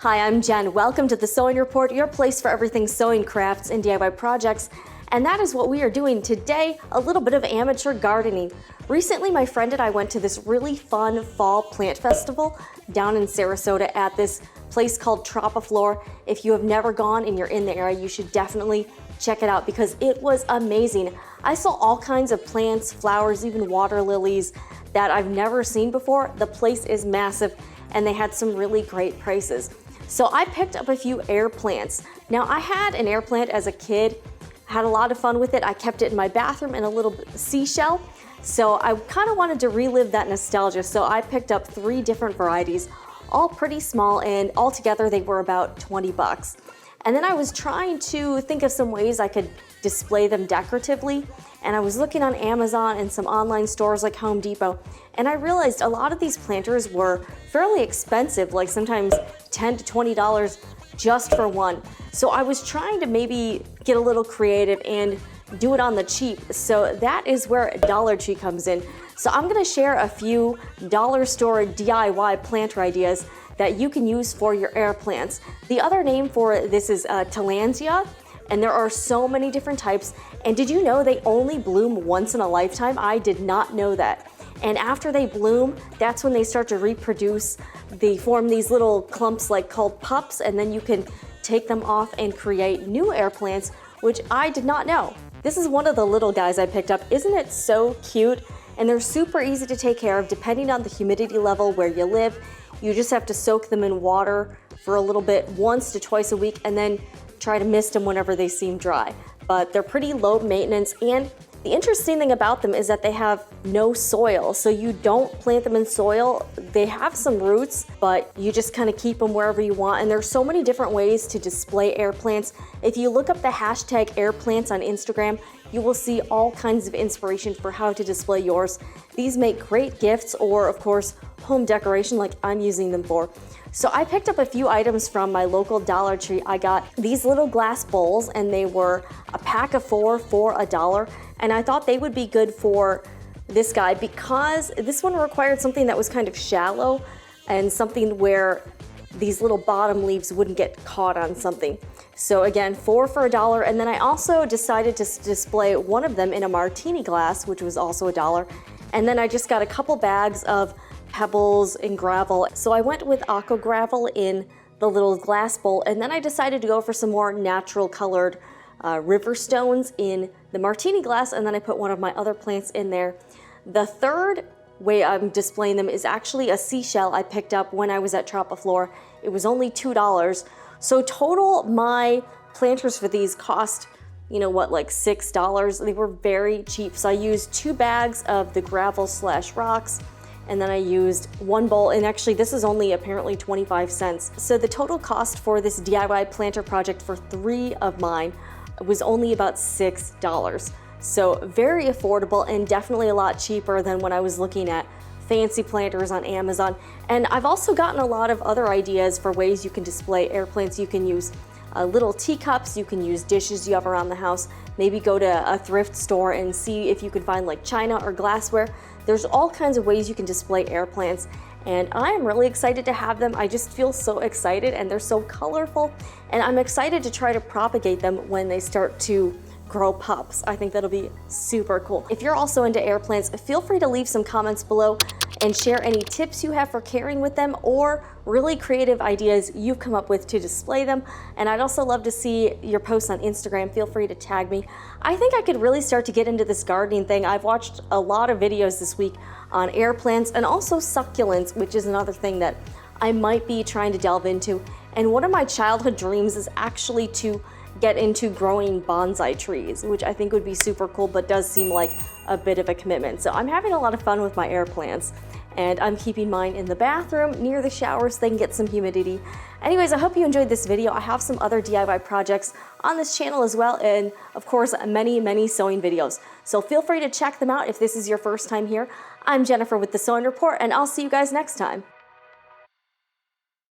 Hi, I'm Jen. Welcome to the Sewing Report, your place for everything sewing, crafts, and DIY projects. And that is what we are doing today, a little bit of amateur gardening. Recently, my friend and I went to this really fun fall plant festival down in Sarasota at this place called Tropiflora. If you have never gone and you're in the area, you should definitely check it out because it was amazing. I saw all kinds of plants, flowers, even water lilies that I've never seen before. The place is massive and they had some really great prices. So I picked up a few air plants. Now I had an air plant as a kid, had a lot of fun with it. I kept it in my bathroom in a little seashell. So I kind of wanted to relive that nostalgia. So I picked up 3 different varieties, all pretty small, and altogether they were about 20 bucks. And then I was trying to think of some ways I could display them decoratively. And I was looking on Amazon and some online stores like Home Depot. And I realized a lot of these planters were fairly expensive, like sometimes $10 to $20 just for one. So I was trying to maybe get a little creative and do it on the cheap. So that is where Dollar Tree comes in. So I'm gonna share a few dollar store DIY planter ideas that you can use for your air plants. The other name for this is Tillandsia, and there are so many different types. And did you know they only bloom once in a lifetime? I did not know that. And after they bloom, that's when they start to reproduce. They form these little clumps called pups, and then you can take them off and create new air plants, which I did not know. This is one of the little guys I picked up. Isn't it so cute? And they're super easy to take care of depending on the humidity level where you live. You just have to soak them in water for a little bit, once to twice a week, and then try to mist them whenever they seem dry. But they're pretty low maintenance, and the interesting thing about them is that they have no soil, so you don't plant them in soil. They have some roots, but you just kind of keep them wherever you want, and there's so many different ways to display air plants. If you look up the hashtag air plants on Instagram, you will see all kinds of inspiration for how to display yours. These make great gifts or, of course, home decoration like I'm using them for. So I picked up a few items from my local Dollar Tree. I got these little glass bowls, and they were a pack of 4 for $1. And I thought they would be good for this guy because this one required something that was kind of shallow and something where these little bottom leaves wouldn't get caught on something. So again, 4 for $1. And then I also decided to display one of them in a martini glass, which was also $1. And then I just got a couple bags of pebbles and gravel. So I went with aqua gravel in the little glass bowl, and then I decided to go for some more natural colored river stones in the martini glass, and then I put one of my other plants in there. The third way I'm displaying them is actually a seashell I picked up when I was at Tropiflora. It was only $2. So total, my planters for these cost, like $6. They were very cheap. So I used 2 bags of the gravel / rocks, and then I used 1 bowl, and actually this is only apparently 25 cents. So the total cost for this DIY planter project for 3 of mine was only about $6. So very affordable and definitely a lot cheaper than when I was looking at fancy planters on Amazon. And I've also gotten a lot of other ideas for ways you can display air plants. You can use little teacups, you can use dishes you have around the house, maybe go to a thrift store and see if you can find china or glassware. There's all kinds of ways you can display air plants, and I'm really excited to have them. I just feel so excited, and they're so colorful, and I'm excited to try to propagate them when they start to grow pups. I think that'll be super cool. If you're also into air plants, feel free to leave some comments below and share any tips you have for caring with them or really creative ideas you've come up with to display them. And I'd also love to see your posts on Instagram. Feel free to tag me. I think I could really start to get into this gardening thing. I've watched a lot of videos this week on air plants and also succulents, which is another thing that I might be trying to delve into. And one of my childhood dreams is actually to get into growing bonsai trees, which I think would be super cool, but does seem like a bit of a commitment. So I'm having a lot of fun with my air plants, and I'm keeping mine in the bathroom near the shower so they can get some humidity. Anyways, I hope you enjoyed this video. I have some other DIY projects on this channel as well, and of course, many sewing videos. So feel free to check them out if this is your first time here. I'm Jennifer with the Sewing Report, and I'll see you guys next time.